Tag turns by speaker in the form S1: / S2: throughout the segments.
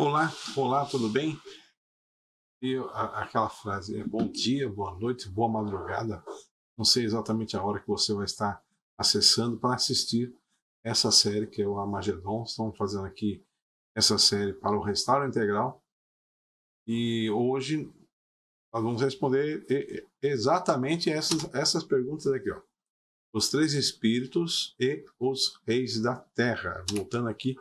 S1: Olá, olá, tudo bem? Aquela frase é bom dia, boa noite, boa madrugada. Não sei exatamente a hora que você vai estar acessando para assistir essa série que é o Armagedon. Estamos fazendo aqui essa série para o Restauro Integral e hoje nós vamos responder exatamente essas perguntas aqui, ó. Os três espíritos e os reis da terra. Voltando aqui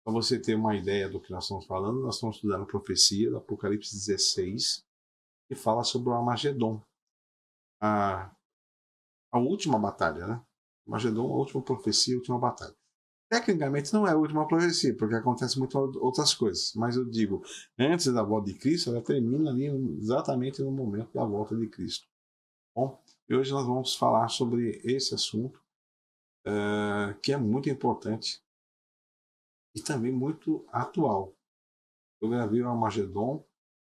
S1: para você ter uma ideia do que nós estamos falando, nós estamos estudando a profecia do Apocalipse 16, que fala sobre o Armagedon, a, a última batalha, né? Armagedon, a última profecia, a última batalha. Tecnicamente não é a última profecia, porque acontece muitas outras coisas, mas eu digo, antes da volta de Cristo, ela termina ali exatamente no momento da volta de Cristo. Bom, e hoje nós vamos falar sobre esse assunto, que é muito importante e também muito atual. Eu gravei o Armagedon.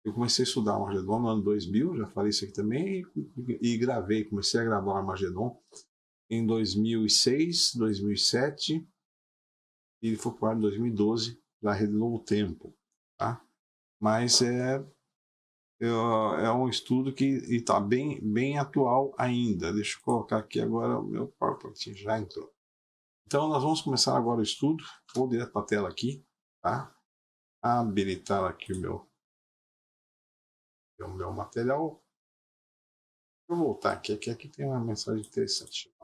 S1: Eu comecei a estudar Armagedon no ano 2000, já falei isso aqui também, e gravei, comecei a gravar o Armagedon em 2006, 2007, e ele foi para o ar em 2012, da Rede Novo Tempo. Tá? Mas é um estudo que está bem atual ainda. Deixa eu colocar aqui agora o meu PowerPoint, já entrou. Então, nós vamos começar agora o estudo. Vou direto para a tela aqui, tá? Habilitar aqui o meu material. Vou voltar aqui, aqui tem uma mensagem interessante.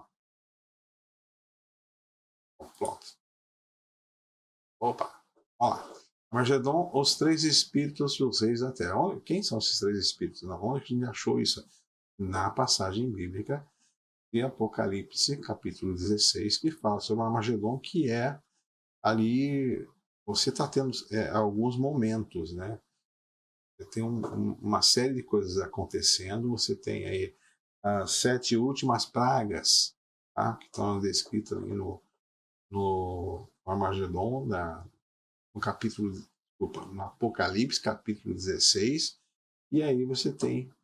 S1: Pronto. Opa, vamos lá. Armagedon, os três espíritos dos reis da terra. Quem são esses três espíritos? Onde a gente achou isso? Na passagem bíblica de Apocalipse, capítulo 16, que fala sobre Armagedon, que é ali. Você está tendo alguns momentos, né? Tem uma série de coisas acontecendo. Você tem aí as 7 últimas pragas, tá? Que estão descritas ali no Armagedon, no capítulo, desculpa, no Apocalipse, capítulo 16, e aí você tem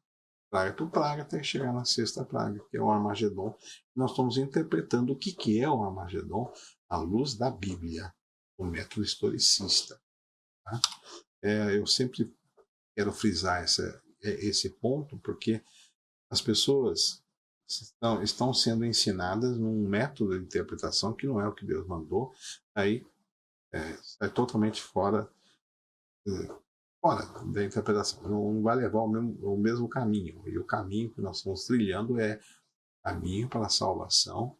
S1: praga por praga até chegar na sexta praga, que é o Armagedon. Nós estamos interpretando o que é o Armagedon à luz da Bíblia, o método historicista. Tá? Eu sempre quero frisar esse ponto, porque as pessoas estão sendo ensinadas num método de interpretação que não é o que Deus mandou, aí é totalmente fora da interpretação. Não vai levar o mesmo caminho. E o caminho que nós estamos trilhando é caminho para a salvação,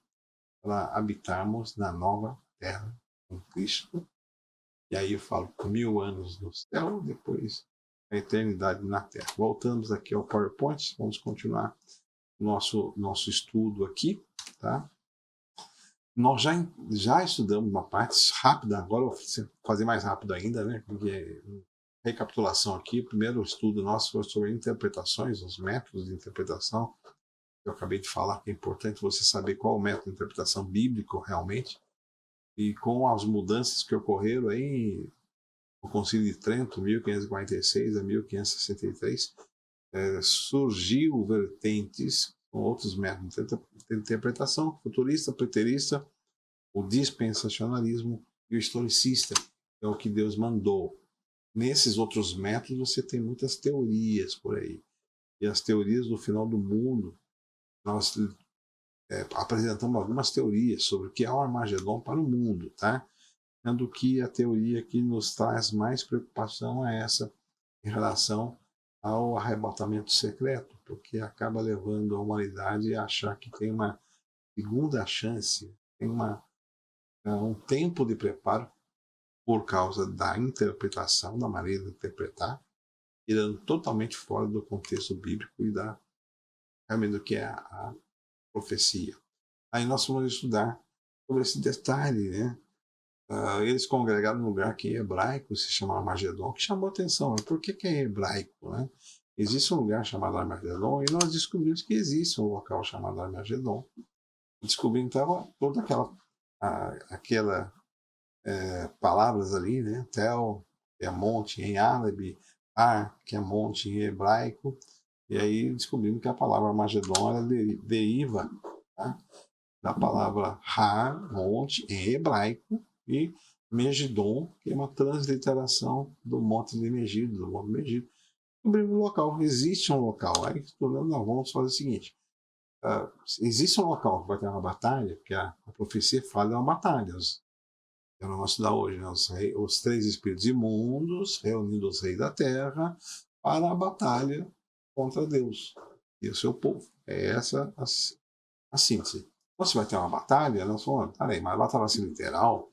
S1: para habitarmos na nova terra com Cristo. E aí eu falo 1000 anos no céu, depois a eternidade na terra. Voltamos aqui ao PowerPoint, vamos continuar nosso estudo aqui, tá? Nós já estudamos uma parte rápida, agora eu vou fazer mais rápido ainda, né? Porque recapitulação aqui, o primeiro estudo nosso foi sobre interpretações, os métodos de interpretação. Eu acabei de falar que é importante você saber qual é o método de interpretação bíblico realmente. E com as mudanças que ocorreram aí no Concílio de Trento, 1546 a 1563, surgiu vertentes com outros métodos de interpretação, futurista, preterista, o dispensacionalismo e o historicista, é o que Deus mandou. Nesses outros métodos você tem muitas teorias por aí. E as teorias do final do mundo, nós apresentamos algumas teorias sobre o que é o Armagedon para o mundo, tá? Sendo que a teoria que nos traz mais preocupação é essa em relação ao arrebatamento secreto, porque acaba levando a humanidade a achar que tem uma segunda chance, tem um tempo de preparo por causa da interpretação, da maneira de interpretar, tirando totalmente fora do contexto bíblico e realmente do que é a profecia. Aí nós vamos estudar sobre esse detalhe, né? Eles congregaram num lugar que em hebraico se chama Armagedon, que chamou atenção. Por que é hebraico, né? Existe um lugar chamado Armagedon e nós descobrimos que existe um local chamado Armagedon. Descobrimos então toda aquela palavras ali, né? Tel, que é monte em árabe, Ar, que é monte em hebraico, e aí descobrimos que a palavra Armagedon ela deriva, tá, da palavra Har, monte, em hebraico, e Megiddo, que é uma transliteração do Monte de Megido, do Monte Megido. Descobrimos o local, existe um local. Aí nós vamos fazer o seguinte: existe um local que vai ter uma batalha, porque a profecia fala de uma batalha. Eu não vou estudar hoje, né? Os três espíritos imundos reunindo os reis da terra para a batalha contra Deus e o seu povo. É essa a síntese. Então, se vai ter uma batalha, nós falamos, peraí, mas a batalha vai ser literal?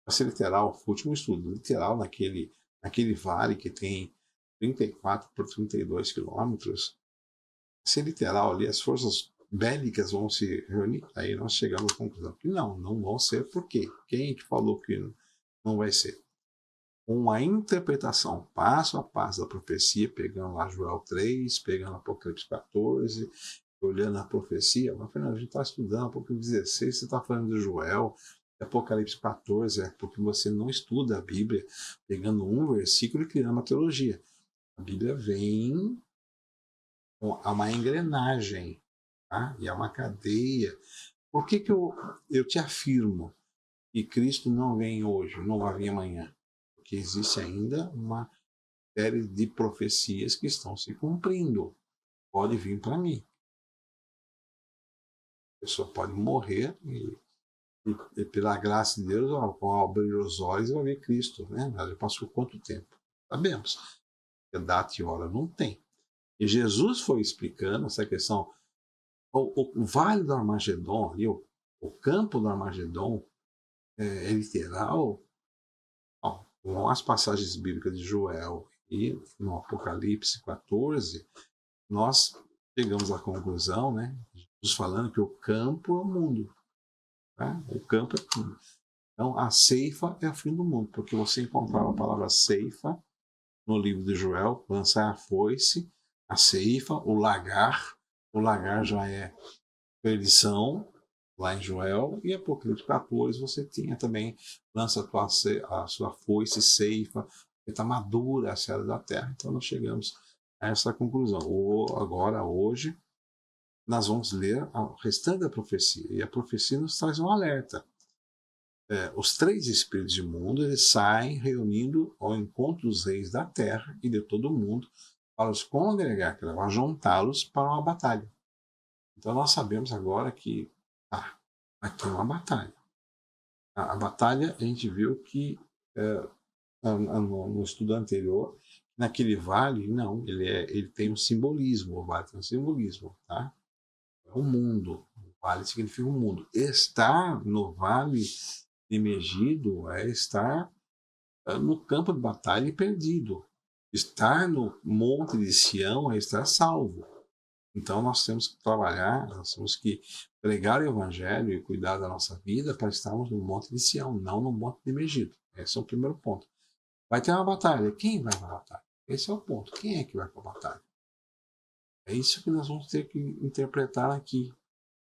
S1: Vai ser literal, foi o último estudo, literal naquele vale que tem 34 por 32 quilômetros. Vai ser literal ali, as forças bélicas vão se reunir. Aí nós chegamos à conclusão que não vão ser. Por quê? Quem que falou que não vai ser? Uma interpretação passo a passo da profecia, pegando lá Joel 3, pegando Apocalipse 14, olhando a profecia. Mas, Fernando, a gente está estudando Apocalipse 16, você está falando de Joel, Apocalipse 14, é porque você não estuda a Bíblia, pegando um versículo e criando uma teologia. A Bíblia vem com uma engrenagem, tá? E é uma cadeia. Por que eu te afirmo que Cristo não vem hoje, não vai vir amanhã? Porque existe ainda uma série de profecias que estão se cumprindo. Pode vir para mim. A pessoa pode morrer e pela graça de Deus, ao abrir os olhos, vai ver Cristo. Né? Mas já passou quanto tempo? Sabemos. A data e hora não tem. E Jesus foi explicando essa questão. O vale do Armagedon, ali, o campo do Armagedon, é literal. Com as passagens bíblicas de Joel e no Apocalipse 14, nós chegamos à conclusão, né? Jesus falando que o campo é o mundo. Tá? O campo é tudo. Então, a ceifa é o fim do mundo, porque você encontrava a palavra ceifa no livro de Joel, lançar a foice, a ceifa, o lagar já é perdição, lá em Joel, e Apocalipse 14 você tinha também, lança a sua foice, ceifa, está madura a seara da terra. Então nós chegamos a essa conclusão. Agora, hoje, nós vamos ler o restante da profecia, e a profecia nos traz um alerta. Os três espíritos imundos, eles saem reunindo ao encontro dos reis da terra e de todo o mundo para os congregar, para juntá-los para uma batalha. Então nós sabemos agora que vai ter uma batalha. A batalha, a gente viu que no estudo anterior, naquele vale, não, ele tem um simbolismo, o vale tem um simbolismo, tá? É o mundo, o vale significa o mundo. Estar no vale de Megido é estar no campo de batalha e perdido. Estar no monte de Sião é estar salvo. Então nós temos que trabalhar, nós temos que pregar o evangelho e cuidar da nossa vida para estarmos no monte de Sião, não no monte de Megido. Esse é o primeiro ponto. Vai ter uma batalha. Quem vai para a batalha? Esse é o ponto. Quem é que vai para a batalha? É isso que nós vamos ter que interpretar aqui.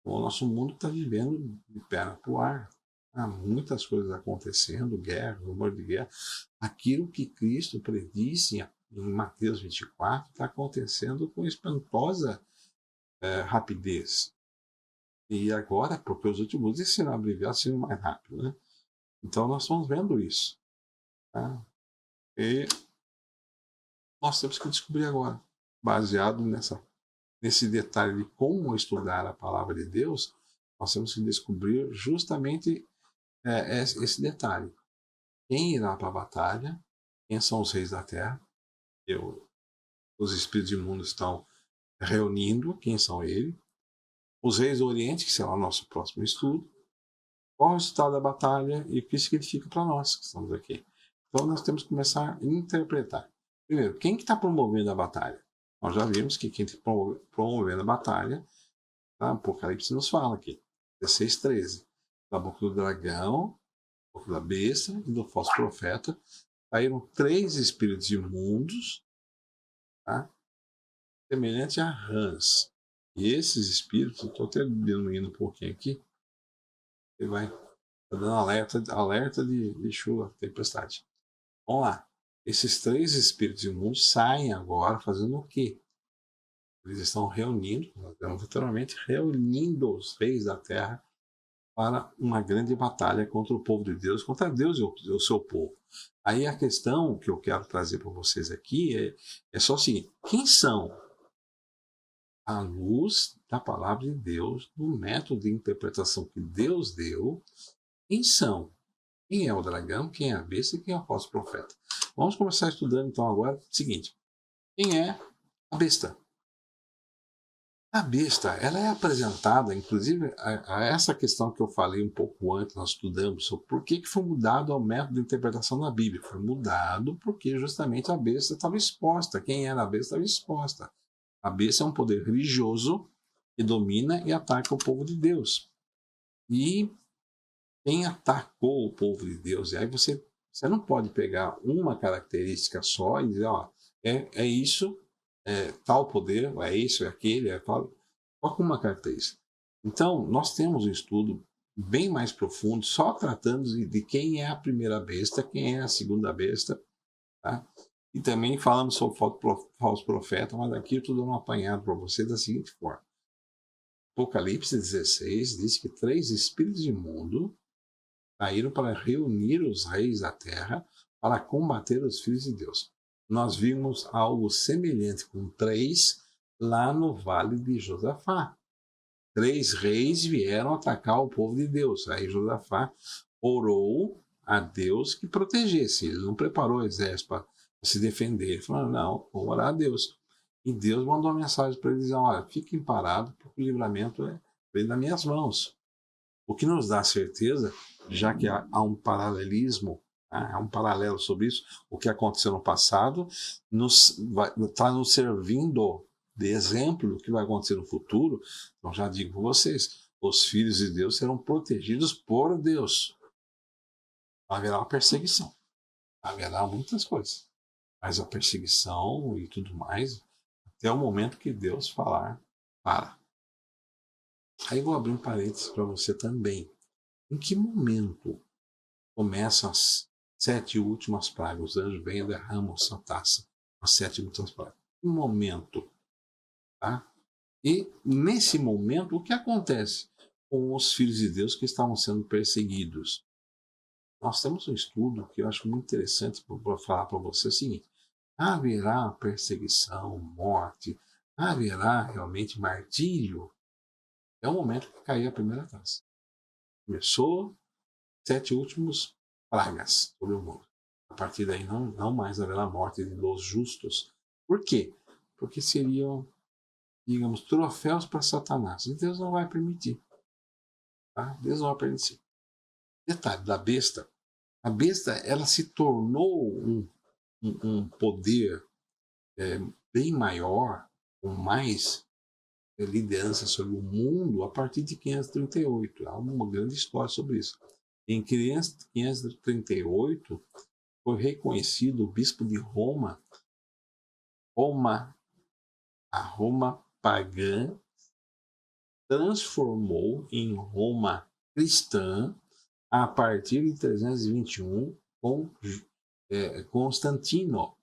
S1: O nosso mundo está vivendo de perna para o ar. Há muitas coisas acontecendo, guerra, rumor de guerra. Aquilo que Cristo predisse em Mateus 24 está acontecendo com espantosa rapidez. E agora, porque os últimos dias serão abreviados, serão mais rápido, né? Então nós estamos vendo isso. Tá? E nós temos que descobrir agora, baseado nesse detalhe de como estudar a palavra de Deus, nós temos que descobrir justamente esse detalhe. Quem irá para a batalha? Quem são os reis da terra? Os espíritos imundos estão reunindo, quem são eles? Os reis do Oriente, que será o nosso próximo estudo. Qual é o resultado da batalha e o que significa para nós que estamos aqui? Então nós temos que começar a interpretar. Primeiro, quem que está promovendo a batalha? Nós já vimos que quem está promovendo a batalha, tá? Apocalipse nos fala aqui, 16:13, da boca do dragão, da boca da besta e do falso profeta, saíram 3 espíritos imundos, tá? Semelhantes a rãs. E esses espíritos, estou até diminuindo um pouquinho aqui, ele vai dando alerta de chuva, tempestade. Vamos lá. Esses 3 espíritos imundos saem agora fazendo o quê? Eles estão reunindo, literalmente reunindo os reis da terra para uma grande batalha contra o povo de Deus, contra Deus e o seu povo. Aí a questão que eu quero trazer para vocês aqui é só o seguinte: quem são, à luz da palavra de Deus, do método de interpretação que Deus deu, quem são? Quem é o dragão, quem é a besta e quem é o falso profeta? Vamos começar estudando então agora o seguinte: quem é a besta? A besta, ela é apresentada, inclusive, a essa questão que eu falei um pouco antes, nós estudamos sobre por que foi mudado o método de interpretação na Bíblia. Foi mudado porque justamente a besta estava exposta. Quem era a besta estava exposta. A besta é um poder religioso que domina e ataca o povo de Deus. E quem atacou o povo de Deus, e aí você não pode pegar uma característica só e dizer, ó, é isso, tal poder, é isso, é aquele, é tal. Só com uma característica. Então, nós temos um estudo bem mais profundo, só tratando de quem é a primeira besta, quem é a segunda besta, tá? E também falamos sobre falso profeta, mas aqui eu estou dando um apanhado para você da seguinte forma. Apocalipse 16 diz que 3 espíritos imundos saíram para reunir os reis da terra para combater os filhos de Deus. Nós vimos algo semelhante com 3 lá no Vale de Josafá. 3 reis vieram atacar o povo de Deus. Aí Josafá orou a Deus que protegesse. Ele não preparou o exército para se defender. Ele falou, não, vou orar a Deus. E Deus mandou uma mensagem para ele dizer, olha, fiquem parados, porque o livramento vem das minhas mãos. O que nos dá certeza, já que há um paralelismo, há um paralelo sobre isso, o que aconteceu no passado está nos servindo de exemplo do que vai acontecer no futuro. Então já digo para vocês, os filhos de Deus serão protegidos por Deus. Haverá uma perseguição, haverá muitas coisas, mas a perseguição e tudo mais, até o momento que Deus falar, para. Aí vou abrir um parênteses para você também. Em que momento começam as 7 últimas pragas? Os anjos vêm e derramam sua taça, as 7 últimas pragas. Que momento? Tá? E nesse momento, o que acontece com os filhos de Deus que estavam sendo perseguidos? Nós temos um estudo que eu acho muito interessante para falar para você o seguinte: haverá perseguição, morte, haverá realmente martírio? É o momento que caiu a primeira taça. Começou 7 últimos pragas sobre o mundo. A partir daí não mais haverá morte dos justos. Por quê? Porque seriam, digamos, troféus para Satanás. E Deus não vai permitir. Tá? Deus não vai permitir. Detalhe da besta. A besta, ela se tornou um poder bem maior, com mais liderança sobre o mundo a partir de 538. Há uma grande história sobre isso. Em 538, foi reconhecido o bispo de Roma, a Roma pagã, transformou em Roma cristã a partir de 321 com Constantino.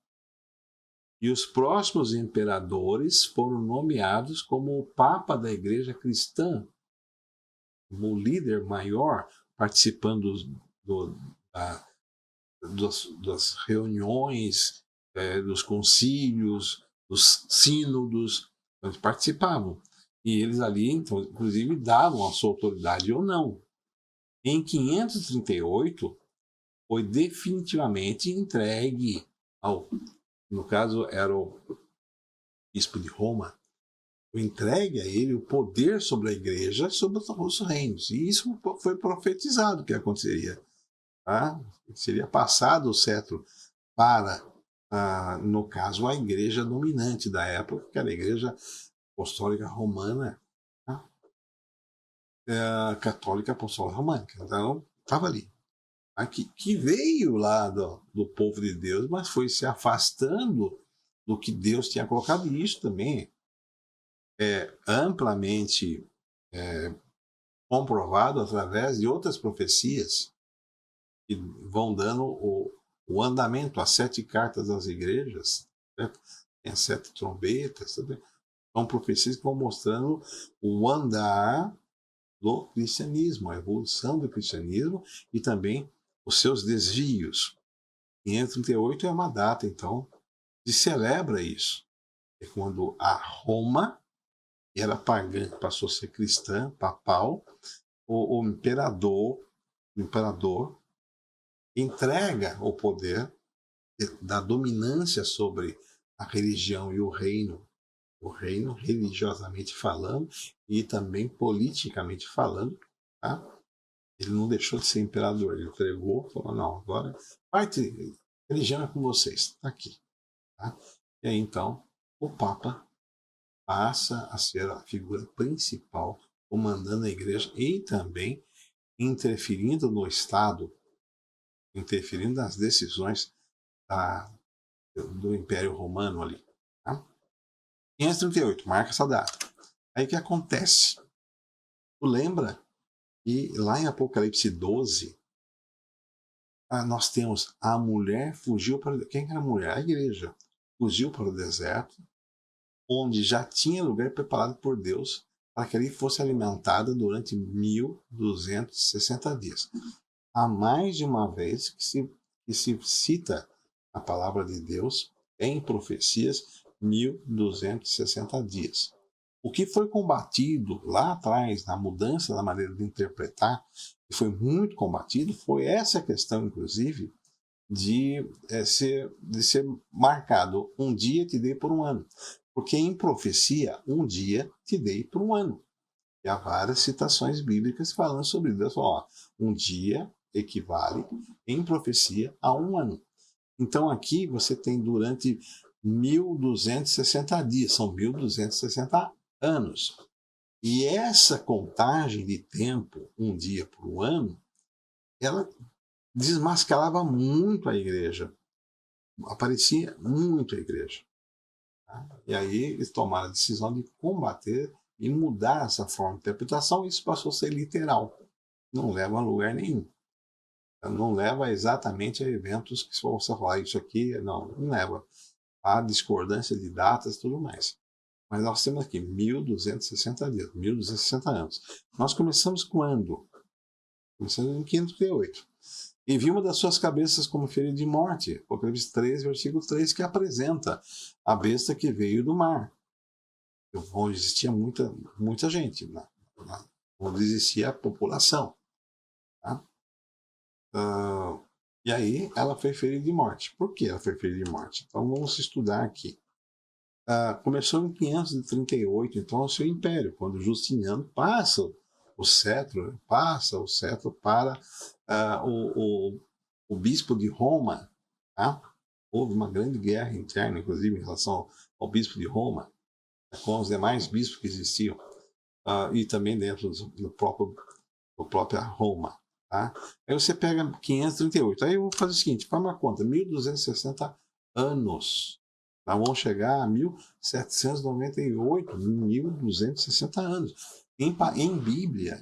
S1: E os próximos imperadores foram nomeados como o Papa da Igreja Cristã, como líder maior, participando das reuniões, dos concílios, dos sínodos, eles participavam. E eles ali, então, inclusive, davam a sua autoridade ou não. Em 538, foi definitivamente entregue no caso era o bispo de Roma, foi entregue a ele o poder sobre a igreja, sobre os reinos. E isso foi profetizado que aconteceria. Tá? Seria passado o cetro para, no caso, a igreja dominante da época, que era a igreja apostólica romana, tá? Católica apostólica romana. Então, estava ali. Que veio lá do povo de Deus, mas foi se afastando do que Deus tinha colocado. E isso também é amplamente comprovado através de outras profecias que vão dando o andamento, as 7 cartas das igrejas, certo? Tem as 7 trombetas, são profecias que vão mostrando o andar do cristianismo, a evolução do cristianismo e também os seus desvios. 538 é uma data, então, que celebra isso. É quando a Roma, que era pagã, passou a ser cristã, papal, o imperador entrega o poder da dominância sobre a religião e o reino religiosamente falando e também politicamente falando, tá? Ele não deixou de ser imperador, ele entregou, falou, não, agora parte, religião é com vocês, tá aqui. Tá? E aí então o Papa passa a ser a figura principal comandando a igreja e também interferindo no Estado, interferindo nas decisões do Império Romano ali. Tá? 538, marca essa data. Aí o que acontece? Tu lembra que lá em Apocalipse 12, nós temos a mulher fugiu para... Quem era a mulher? A igreja. Fugiu para o deserto, onde já tinha lugar preparado por Deus para que ali fosse alimentada durante 1260 dias. Há mais de uma vez que se cita a palavra de Deus em profecias 1260 dias. O que foi combatido lá atrás, na mudança da maneira de interpretar, que foi muito combatido, foi essa questão, inclusive, de ser marcado um dia te dei por um ano. Porque em profecia, um dia te dei por um ano. E há várias citações bíblicas falando sobre Deus. Um dia equivale, em profecia, a um ano. Então aqui você tem durante 1260 dias, são 1260 anos. E essa contagem de tempo, um dia por um ano, ela desmascarava muito a igreja. Aparecia muito a igreja. Tá? E aí eles tomaram a decisão de combater e mudar essa forma de interpretação, e isso passou a ser literal. Não leva a lugar nenhum. Não leva exatamente a eventos que, se você falar isso aqui, não leva. Há discordância de datas e tudo mais. Mas nós temos aqui 1260 dias, 1260 anos. Nós começamos quando? Começamos em 538. E vi uma das suas cabeças como ferida de morte. Apocalipse 3, versículo 3, que apresenta a besta que veio do mar. Onde existia muita gente, onde existia a população. Tá? E aí ela foi ferida de morte. Por que ela foi ferida de morte? Então vamos estudar aqui. Começou em 538, então, o seu império, quando Justiniano passa o cetro para o bispo de Roma. Tá? Houve uma grande guerra interna, inclusive, em relação ao bispo de Roma, com os demais bispos que existiam, e também dentro do própria Roma. Tá? Aí você pega 538. Aí eu vou fazer o seguinte, faz uma conta, 1260 anos. Nós vamos chegar a 1798, 1260 anos. Em Bíblia,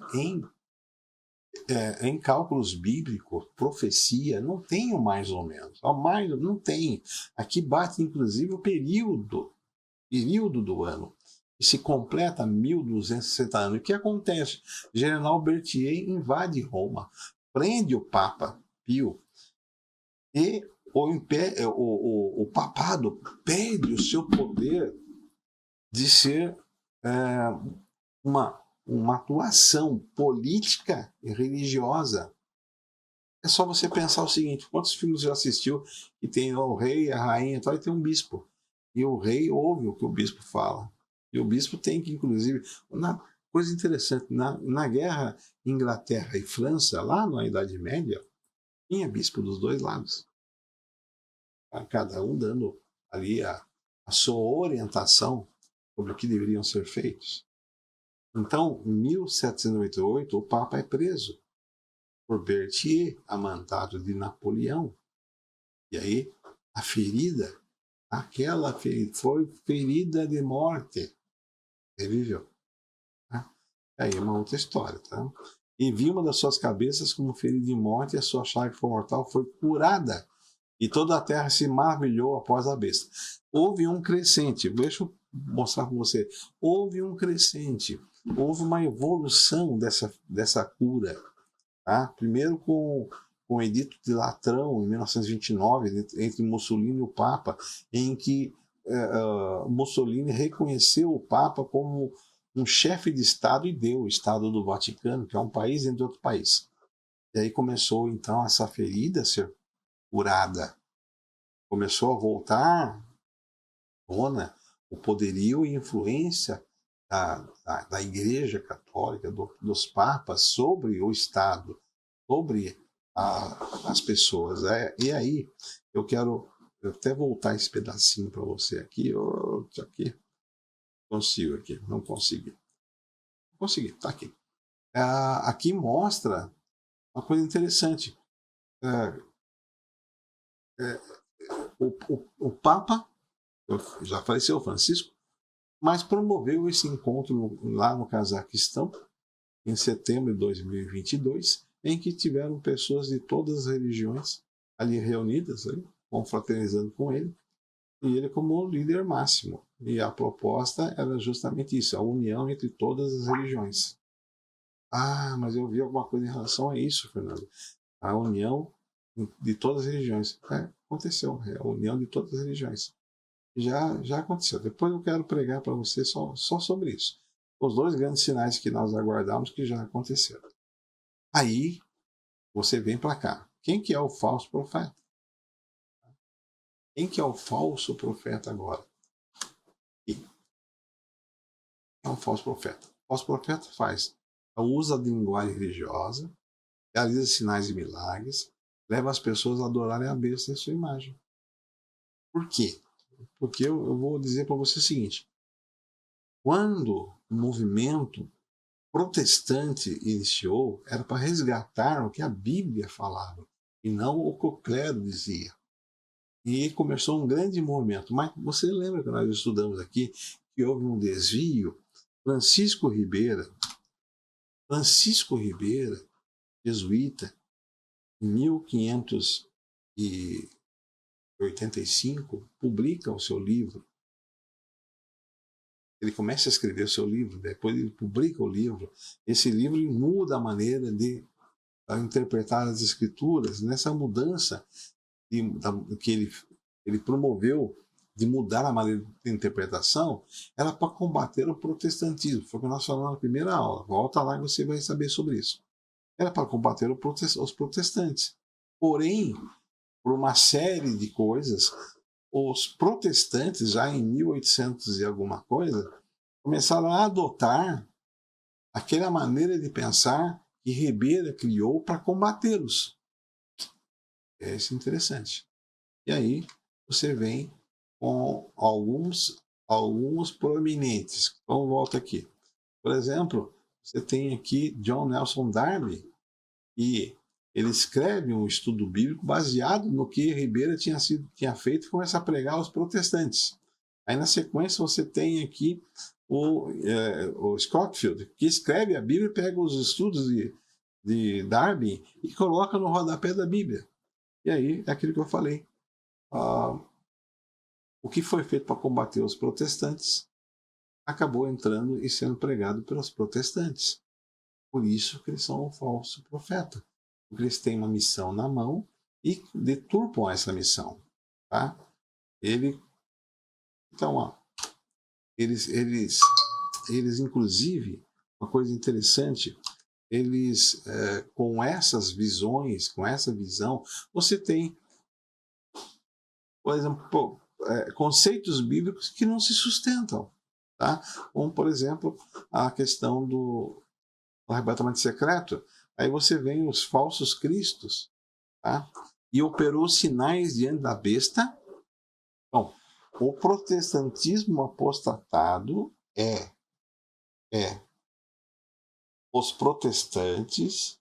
S1: em cálculos bíblicos, profecia, não tem o mais ou menos. Não tem. Aqui bate, inclusive, o período do ano. E se completa 1260 anos. O que acontece? General Berthier invade Roma, prende o Papa Pio e o papado perde o seu poder de ser uma atuação política e religiosa. É só você pensar o seguinte: quantos filmes já assistiu que tem o rei, a rainha e tem um bispo? E o rei ouve o que o bispo fala. E o bispo tem que, inclusive... Coisa interessante, na guerra Inglaterra e França, lá na Idade Média, tinha bispo dos dois lados. Cada um dando ali a sua orientação sobre o que deveriam ser feitos. Então, em 1798, o Papa é preso por Berthier, a mandado de Napoleão. E aí, a ferida, foi ferida de morte. Reviveu. Tá? Aí é uma outra história. Tá? E vi uma das suas cabeças como ferida de morte, e a sua chaga mortal foi curada. E toda a terra se maravilhou após a besta. Houve um crescente. Deixa eu mostrar para você. Houve um crescente. houve uma evolução dessa cura. Tá? Primeiro com o Edito de Latrão, em 1929, entre Mussolini e o Papa, em que Mussolini reconheceu o Papa como um chefe de Estado e deu o Estado do Vaticano, que é um país dentro de outro país. E aí começou, então, essa ferida a ser curada. Começou a voltar tona o poderio e influência da Igreja Católica, dos papas sobre o Estado, sobre as pessoas. E aí eu quero até voltar esse pedacinho para você aqui. Aqui. Consigo aqui, não consegui. Consegui, tá aqui. Aqui mostra uma coisa interessante. O Papa, já faleceu, Francisco, mas promoveu esse encontro lá no Cazaquistão, em setembro de 2022, em que tiveram pessoas de todas as religiões ali reunidas, confraternizando com ele, e ele como o líder máximo. E a proposta era justamente isso, a união entre todas as religiões. Ah, mas eu vi alguma coisa em relação a isso, Fernando. A união de todas as religiões. Aconteceu, a união de todas as religiões. Já aconteceu. Depois eu quero pregar para você só sobre isso. Os dois grandes sinais que nós aguardamos que já aconteceram. Aí você vem para cá. Quem que é o falso profeta? Quem que é o falso profeta agora? Quem é um falso profeta? O falso profeta usa de linguagem religiosa, realiza sinais e milagres, leva as pessoas a adorarem a besta em sua imagem. Por quê? Porque eu vou dizer para você o seguinte: quando o movimento protestante iniciou, era para resgatar o que a Bíblia falava e não o que o clero dizia. E começou um grande movimento. Mas você lembra que nós estudamos aqui que houve um desvio? Francisco Ribeira, jesuíta, em 1585, publica o seu livro. Ele começa a escrever o seu livro, depois ele publica o livro. Esse livro muda a maneira de interpretar as escrituras. Nessa mudança que ele promoveu de mudar a maneira de interpretação, era para combater o protestantismo. Foi o que nós falamos na primeira aula. Volta lá e você vai saber sobre isso. Era para combater os protestantes. Porém, por uma série de coisas, os protestantes, já em 1800 e alguma coisa, começaram a adotar aquela maneira de pensar que Ribeira criou para combatê-los. Isso é interessante. E aí você vem com alguns proeminentes. Então volta aqui. Por exemplo, você tem aqui John Nelson Darby, e ele escreve um estudo bíblico baseado no que Ribeira tinha feito e começa a pregar aos protestantes. Aí na sequência você tem aqui o Scofield, que escreve a Bíblia, pega os estudos de Darby e coloca no rodapé da Bíblia. E aí é aquilo que eu falei. O que foi feito para combater os protestantes acabou entrando e sendo pregado pelos protestantes. Por isso que eles são um falso profeta. Porque eles têm uma missão na mão e deturpam essa missão. Tá? Então, eles inclusive, uma coisa interessante, eles, com essas visões, com essa visão, você tem, por exemplo, conceitos bíblicos que não se sustentam. Tá? Como, por exemplo, a questão do arrebatamento secreto. Aí você vem os falsos cristos, tá? E operou sinais diante da besta. Bom, o protestantismo apostatado é os protestantes,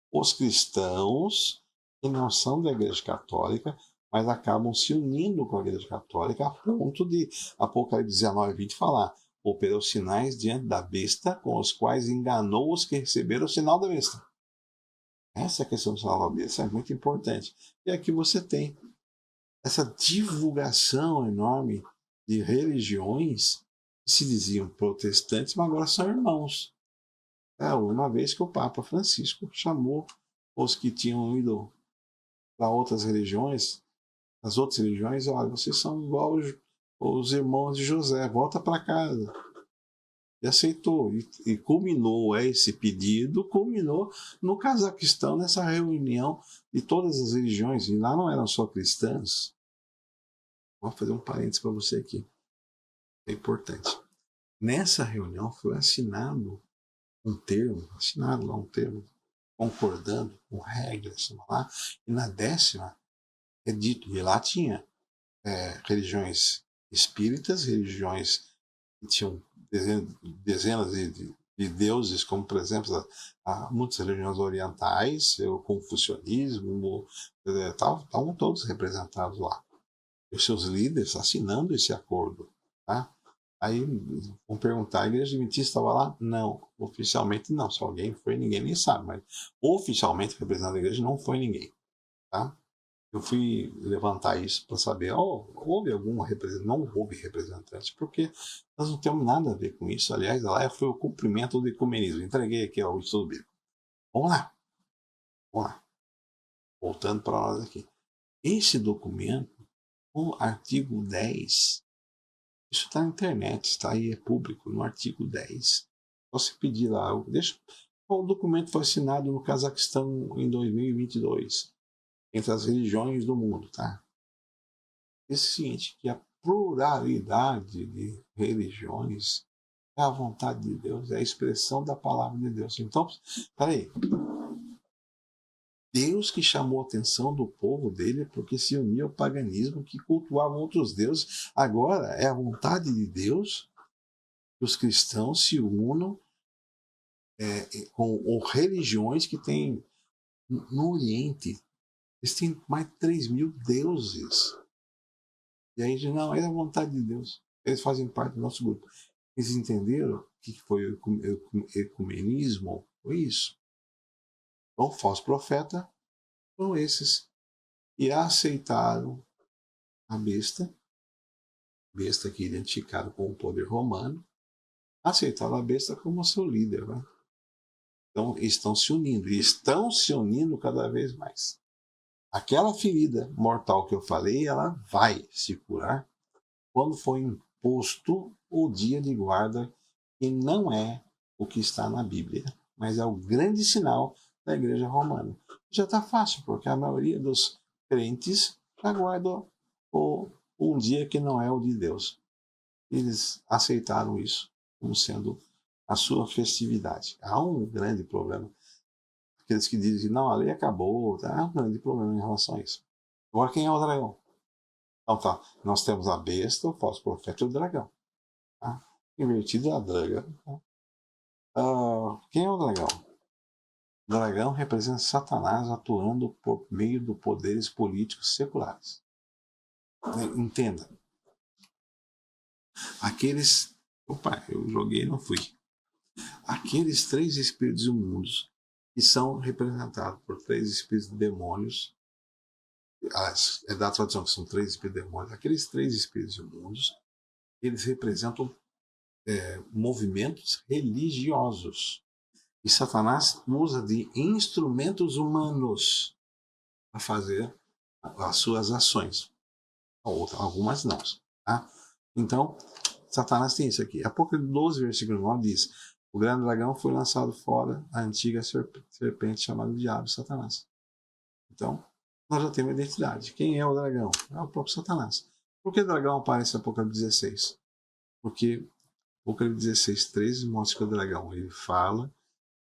S1: os cristãos, que não são da Igreja Católica, mas acabam se unindo com a Igreja Católica a ponto de Apocalipse 19:20 falar: operou sinais diante da besta, com os quais enganou os que receberam o sinal da besta. Essa questão do sinal da besta é muito importante. E aqui você tem essa divulgação enorme de religiões se diziam protestantes, mas agora são irmãos. Uma vez que o Papa Francisco chamou os que tinham ido para outras religiões, as outras religiões, olha, vocês são igual os irmãos de José, volta para casa. E aceitou, e culminou esse pedido, culminou no Cazaquistão, nessa reunião de todas as religiões, e lá não eram só cristãs. Vou fazer um parênteses para você aqui, é importante. Nessa reunião foi assinado lá um termo, concordando com regras, lá, e na 10ª é dito, e lá tinha religiões espíritas, religiões que tinham dezenas de deuses, como por exemplo muitas religiões orientais, o confucionismo, estavam todos representados lá. E os seus líderes assinando esse acordo. Tá? Aí vão perguntar, a igreja adventista estava lá? Não, oficialmente não. Se alguém foi, ninguém nem sabe, mas oficialmente representando a igreja não foi ninguém. Tá? Eu fui levantar isso para saber, houve algum representante? Não houve representante, porque nós não temos nada a ver com isso. Aliás, lá foi o cumprimento do ecumenismo. Entreguei aqui ao estudo bíblico. Vamos lá. Voltando para nós aqui. Esse documento, o artigo 10, isso está na internet, está aí, é público, no artigo 10. Só se pedir lá, o documento foi assinado no Cazaquistão em 2022. Entre as religiões do mundo, tá? Diz o seguinte, que a pluralidade de religiões é a vontade de Deus, é a expressão da palavra de Deus. Então, peraí, Deus que chamou a atenção do povo dele porque se unia ao paganismo, que cultuavam outros deuses, agora é a vontade de Deus que os cristãos se unam com religiões que tem no Oriente. Eles têm mais de 3.000 deuses. E aí diz, não, é a vontade de Deus. Eles fazem parte do nosso grupo. Eles entenderam o que foi o ecumenismo? Foi isso. Então, falso profeta foram esses. E aceitaram a besta aqui identificada com o poder romano, aceitaram a besta como seu líder. Né? Então, estão se unindo. E estão se unindo cada vez mais. Aquela ferida mortal que eu falei, ela vai se curar quando for imposto o dia de guarda, que não é o que está na Bíblia, mas é o grande sinal da Igreja Romana. Já está fácil, porque a maioria dos crentes aguardam um dia que não é o de Deus. Eles aceitaram isso como sendo a sua festividade. Há um grande problema. Aqueles que dizem que não, a lei acabou, há um grande problema em relação a isso. Agora, quem é o dragão? Então tá, nós temos a besta, o falso profeta e o dragão. Tá? Invertido a draga. Tá? Quem é o dragão? O dragão representa Satanás atuando por meio de poderes políticos seculares. Entenda. Aqueles. Opa, eu joguei e não fui. Aqueles 3 espíritos imundos que são representados por 3 espíritos demônios. É da tradução que são 3 espíritos demônios. Aqueles 3 espíritos imundos, eles representam movimentos religiosos. E Satanás usa de instrumentos humanos para fazer as suas ações. Algumas não. Tá? Então, Satanás tem isso aqui. Apocalipse 12, versículo 9 diz: o grande dragão foi lançado fora, a antiga serpente chamada Diabo, Satanás. Então, nós já temos a identidade. Quem é o dragão? É o próprio Satanás. Por que o dragão aparece em Apocalipse 16? Porque Apocalipse 16, 13 mostra que o dragão ele fala,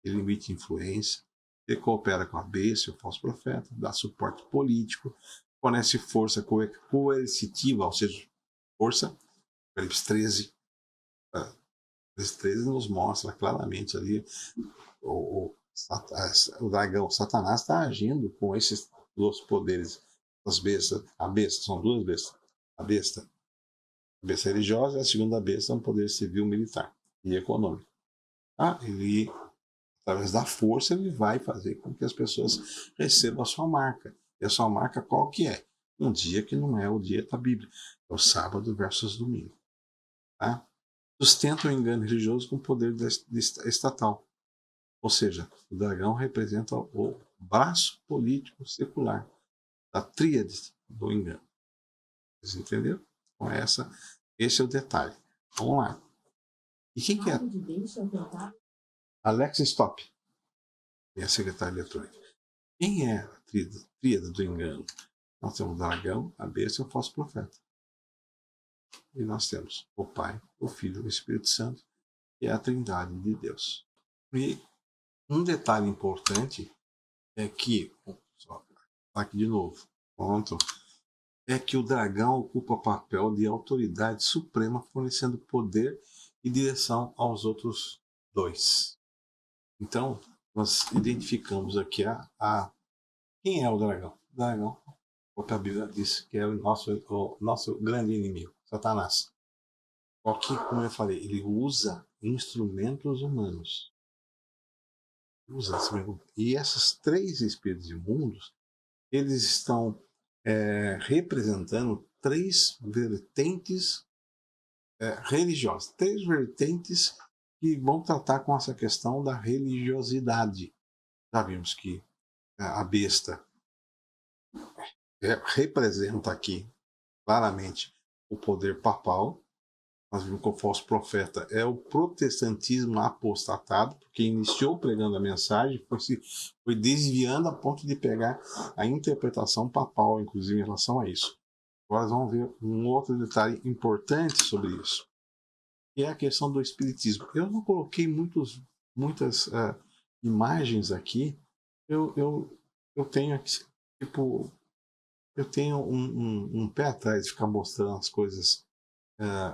S1: ele emite influência, ele coopera com a besta, o falso profeta, dá suporte político, fornece força coercitiva, ou seja, força. Apocalipse 13. Apocalipse 13 nos mostra claramente ali o dragão, Satanás está agindo com esses 2 poderes. As bestas, a besta, são 2 bestas. A besta religiosa e a segunda besta é um poder civil, militar e econômico. Ele, através da força, ele vai fazer com que as pessoas recebam a sua marca. E a sua marca qual que é? Um dia que não é o dia da Bíblia. É o sábado versus domingo. Tá? sustentam o engano religioso com poder estatal. Ou seja, o dragão representa o braço político secular da tríade do engano. Vocês entenderam? Então, esse é o detalhe. Vamos lá. E quem que é? Alex Stop, minha secretária eletrônica. Quem é a tríade do engano? Nós temos o dragão, a besta e o falso profeta. E nós temos o Pai, o Filho e o Espírito Santo, que é a trindade de Deus. E um detalhe importante é que, só aqui de novo, pronto, é que o dragão ocupa o papel de autoridade suprema, fornecendo poder e direção aos outros dois. Então, nós identificamos aqui quem é o dragão. O dragão, porque a Bíblia diz que é o nosso grande inimigo, Satanás. Só que, como eu falei, ele usa instrumentos humanos. E esses três espíritos imundos, eles estão representando três vertentes religiosas. Três vertentes que vão tratar com essa questão da religiosidade. Já vimos que a besta representa aqui claramente o poder papal. Nós vimos que o falso profeta é o protestantismo apostatado, porque iniciou pregando a mensagem, foi desviando a ponto de pegar a interpretação papal, inclusive em relação a isso. Agora nós vamos ver um outro detalhe importante sobre isso, que é a questão do espiritismo. Eu não coloquei muitas imagens aqui. Eu tenho aqui, tipo, eu tenho um pé atrás de ficar mostrando as coisas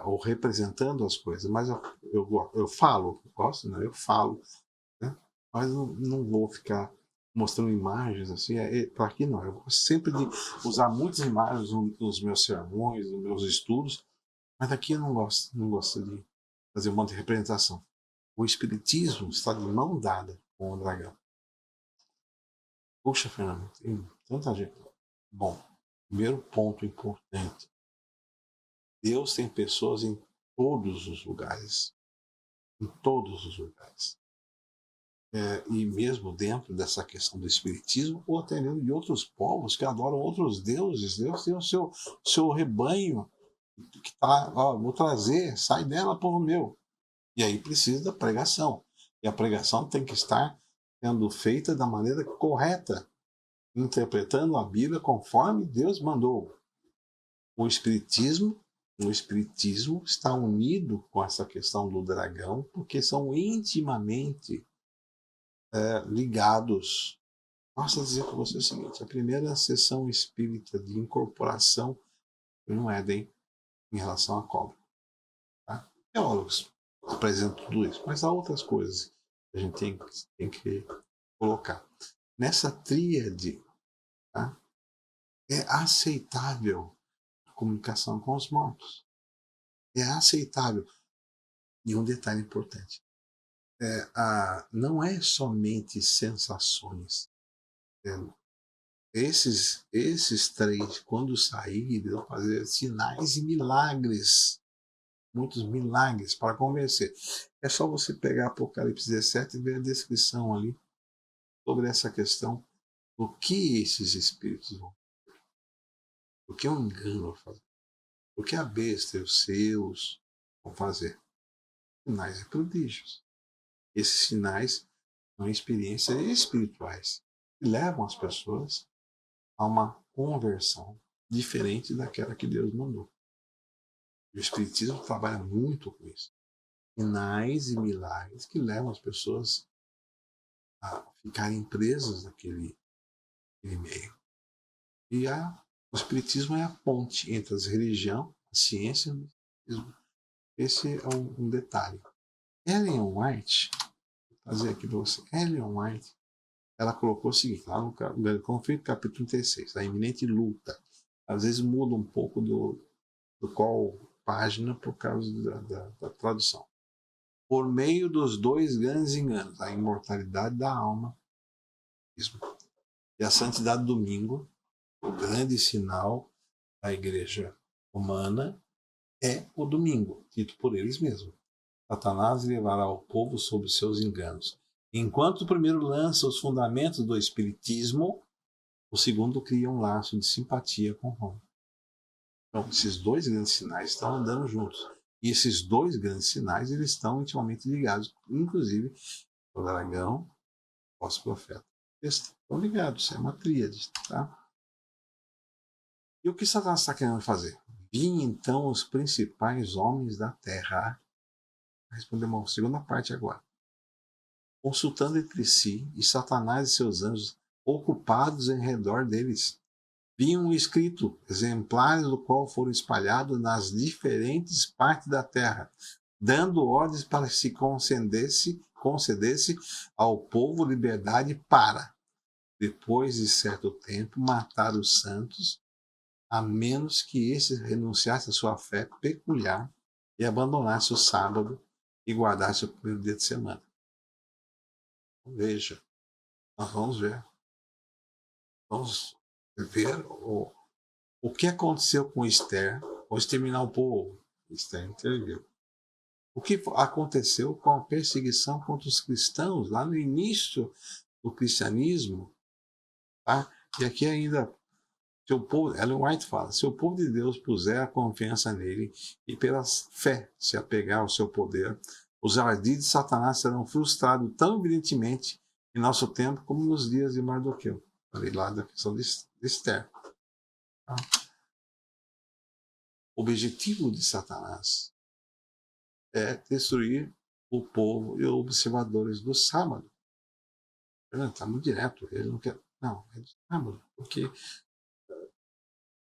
S1: ou representando as coisas, mas eu falo, gosto, né? Eu falo, né? Mas não vou ficar mostrando imagens assim, para aqui não. Eu gosto sempre de usar muitas imagens nos meus sermões, nos meus estudos, mas aqui eu não gosto de fazer um monte de representação. O espiritismo está de mão dada com o dragão. Puxa, Fernando, tem tanta gente. Bom, primeiro ponto importante. Deus tem pessoas em todos os lugares. Em todos os lugares. E mesmo dentro dessa questão do espiritismo, ou até mesmo de outros povos que adoram outros deuses. Deus tem o seu rebanho que está, vou trazer, sai dela, povo meu. E aí precisa da pregação. E a pregação tem que estar sendo feita da maneira correta, interpretando a Bíblia conforme Deus mandou. O Espiritismo está unido com essa questão do dragão, porque são intimamente ligados. Posso dizer para você o seguinte: a primeira sessão espírita de incorporação foi no Éden em relação à cobra. Tá? Teólogos apresentam tudo isso, mas há outras coisas que a gente tem que colocar. Nessa tríade, tá? É aceitável a comunicação com os mortos. É aceitável. E um detalhe importante: não é somente sensações. Esses três, quando saírem, vão fazer sinais e milagres. Muitos milagres para convencer. É só você pegar Apocalipse 17 e ver a descrição ali sobre essa questão do que esses espíritos vão fazer. O que o engano vai fazer. O que a besta e os seus vão fazer. Sinais e prodígios. Esses sinais são experiências espirituais que levam as pessoas a uma conversão diferente daquela que Deus mandou. O Espiritismo trabalha muito com isso. Sinais e milagres que levam as pessoas a ficarem presas naquele meio. E o Espiritismo é a ponte entre a religião, a ciência e o Espiritismo. Esse é um detalhe. Ellen White, vou trazer aqui para você, Ellen White, ela colocou o seguinte, lá no Conflito, capítulo 36, a iminente luta. Às vezes muda um pouco do qual página por causa da tradução. Por meio dos dois grandes enganos, a imortalidade da alma e a santidade do domingo, o grande sinal da igreja humana é o domingo, dito por eles mesmos. Satanás levará o povo sob seus enganos. Enquanto o primeiro lança os fundamentos do espiritismo, o segundo cria um laço de simpatia com Roma. Então, esses dois grandes sinais estão andando juntos. E esses dois grandes sinais, eles estão intimamente ligados, inclusive o dragão, o profeta. Eles estão ligados, é uma tríade, tá? E o que Satanás está querendo fazer? Vim então os principais homens da terra. Respondemos a segunda parte agora. Consultando entre si, e Satanás e seus anjos ocupados em redor deles. Vinham escrito, exemplares do qual foram espalhados nas diferentes partes da terra, dando ordens para que se concedesse ao povo liberdade para, depois de certo tempo, matar os santos, a menos que esses renunciassem à sua fé peculiar e abandonassem o sábado e guardassem o primeiro dia de semana. Veja, nós vamos ver. Vamos ver o que aconteceu com Esther, ao exterminar o povo. Esther interviu. O que aconteceu com a perseguição contra os cristãos lá no início do cristianismo, tá? E aqui ainda, se o povo, Ellen White fala, se o povo de Deus puser a confiança nele e pela fé se apegar ao seu poder, os ardis de Satanás serão frustrados tão evidentemente em nosso tempo como nos dias de Mardoqueu. Falei lá da questão de Esther. Tá? O objetivo de Satanás é destruir o povo e os observadores do sábado. Está muito direto, ele não quer. Não, é do sábado, porque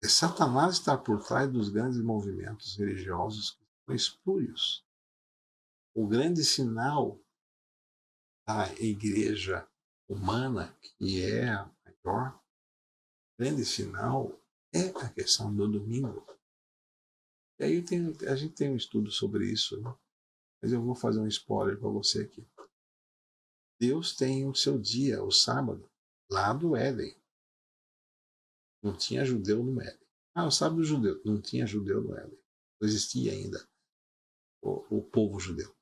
S1: Satanás está por trás dos grandes movimentos religiosos que são espúrios. O grande sinal da igreja humana, que é a maior, o grande sinal é a questão do domingo. E aí a gente tem um estudo sobre isso, né? Mas eu vou fazer um spoiler para você aqui. Deus tem o seu dia, o sábado, lá do Éden. Não tinha judeu no Éden. O sábado judeu. Não tinha judeu no Éden. Não existia ainda o povo judeu.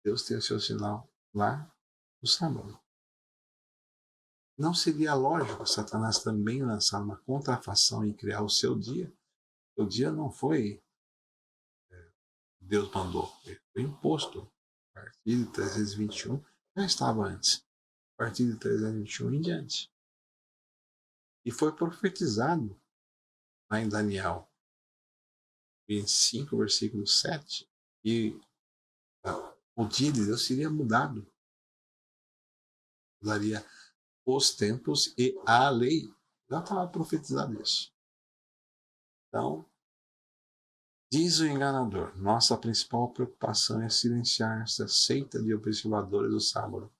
S1: Deus tem o seu sinal lá no sábado. Não seria lógico Satanás também lançar uma contrafação e criar o seu dia? O dia não foi Deus mandou, ele foi imposto. A partir de 321, já estava antes. A partir de 321 em diante. E foi profetizado lá em Daniel 25, versículo 7, e o dia de Deus seria mudado. Mudaria os tempos e a lei. Já estava profetizado isso. Então, diz o enganador, nossa principal preocupação é silenciar essa seita de observadores do sábado.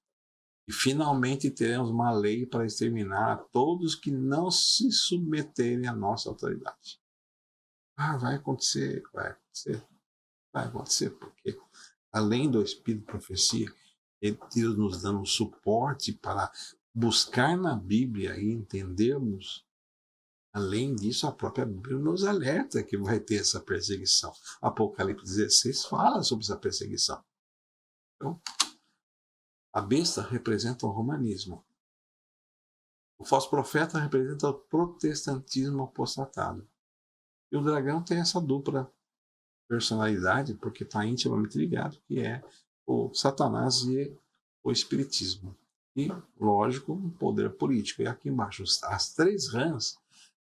S1: E finalmente teremos uma lei para exterminar todos que não se submeterem à nossa autoridade. Vai acontecer, porque além do Espírito de Profecia, Deus nos dando um suporte para buscar na Bíblia e entendermos. Além disso, a própria Bíblia nos alerta que vai ter essa perseguição. Apocalipse 16 fala sobre essa perseguição. Então, a besta representa o romanismo. O falso profeta representa o protestantismo apostatado. E o dragão tem essa dupla personalidade, porque está intimamente ligado, que é o Satanás e o espiritismo. E, lógico, o poder político. E aqui embaixo, as três rãs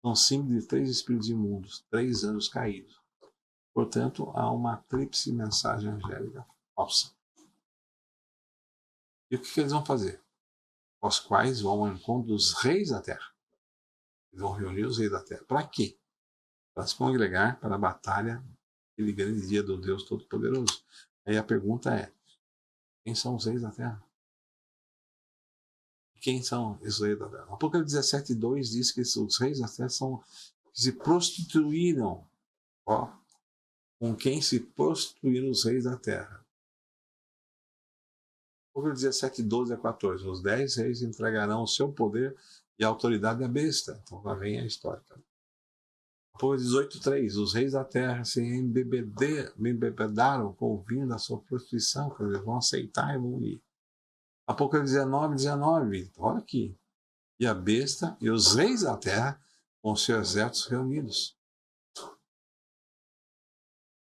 S1: são símbolo de três espíritos imundos, 3 anjos caídos. Portanto, há uma tríplice mensagem angélica falsa. E o que eles vão fazer? Os quais vão ao encontro dos reis da terra. Eles vão reunir os reis da terra. Para quê? Para se congregar para a batalha, aquele grande dia do Deus Todo-Poderoso. Aí a pergunta é, quem são os reis da terra? Quem são os reis da terra? Apocalipse 17:2 diz que os reis da terra são que se prostituíram. Com quem se prostituíram os reis da terra. Apocalipse 17:12-14. Os 10 reis entregarão o seu poder e a autoridade à besta. Então lá vem a história. Apocalipse 18:3, os reis da terra se embebedaram com o vinho da sua prostituição, quer dizer, vão aceitar e vão ir. Apocalipse 19:19, olha aqui. E a besta e os reis da terra com seus exércitos reunidos.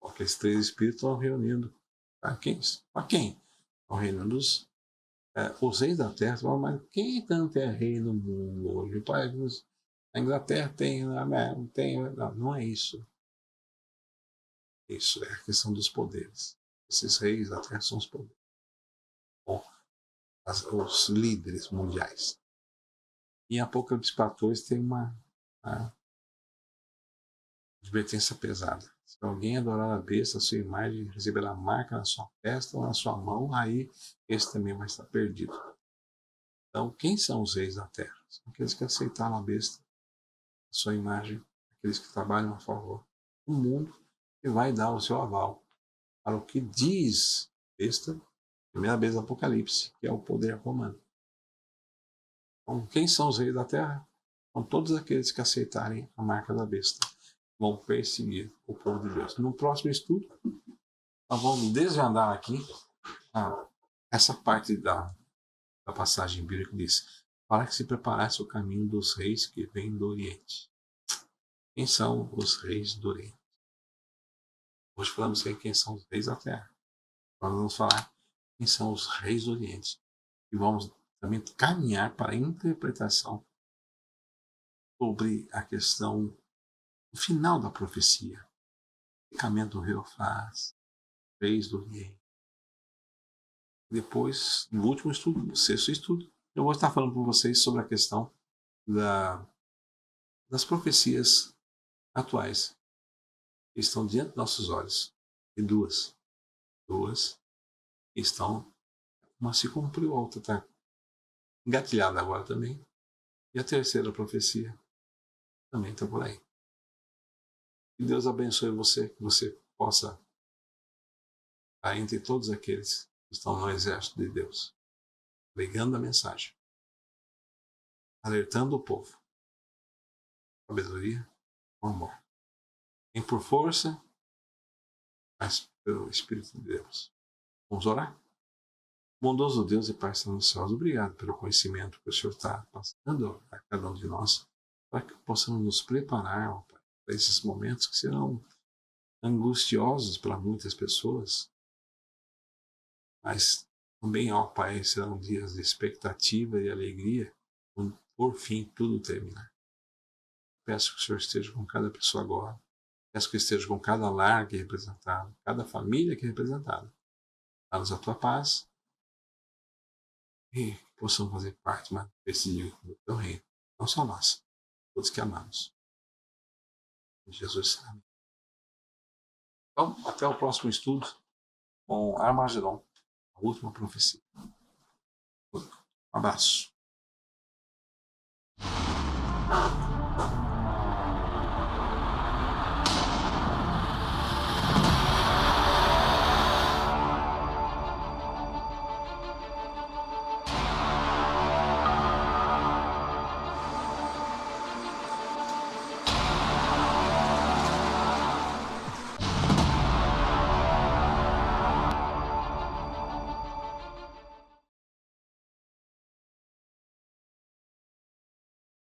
S1: Aqueles 3 espíritos estão reunindo. Para quem? Para quem? Estão reunindo os reis da terra. Mas quem tanto é rei no mundo hoje? A Inglaterra tem, não é isso. Isso é a questão dos poderes. Esses reis da terra são os poderes. Bom, os líderes mundiais. Em Apocalipse 14 tem uma advertência pesada. Se alguém adorar a besta, a sua imagem, receberá marca na sua testa ou na sua mão, aí esse também vai estar perdido. Então, quem são os reis da terra? São aqueles que aceitaram a besta, a sua imagem, aqueles que trabalham a favor do mundo e vai dar o seu aval para o que diz besta, primeira vez do Apocalipse, que é o poder romano. Então, quem são os reis da terra? São todos aqueles que aceitarem a marca da besta. Vão perseguir o povo de Deus. No próximo estudo, nós vamos desvendar aqui essa parte da passagem bíblica que diz: para que se preparasse o caminho dos reis que vêm do Oriente. Quem são os reis do Oriente? Hoje falamos quem são os reis da terra. Nós vamos falar quem são os reis do Oriente. E vamos também caminhar para a interpretação sobre a questão do final da profecia. O caminho do rei Eufrás, reis do Oriente. Depois, no último estudo, no 6º estudo, eu vou estar falando com vocês sobre a questão das profecias atuais que estão diante dos nossos olhos. E duas estão, uma se cumpriu, a outra está engatilhada agora também. E a terceira profecia também está por aí. Que Deus abençoe você, que você possa estar entre todos aqueles que estão no exército de Deus, pregando a mensagem, alertando o povo, sabedoria, com amor. Nem por força, mas pelo Espírito de Deus. Vamos orar? Bondoso Deus e Pai nos céus, obrigado pelo conhecimento que o Senhor está passando a cada um de nós, para que possamos nos preparar, ó Pai, para esses momentos que serão angustiosos para muitas pessoas, mas também, ó Pai, serão dias de expectativa e alegria, quando por fim tudo terminar. Peço que o Senhor esteja com cada pessoa agora, peço que esteja com cada lar aqui representado, cada família aqui representada. Dá-nos a tua paz e que possamos fazer parte desse dia do teu reino, não só nós, todos que amamos. Em Jesus, amém. Então, até o próximo estudo com Armagedon, a última profecia. Um abraço.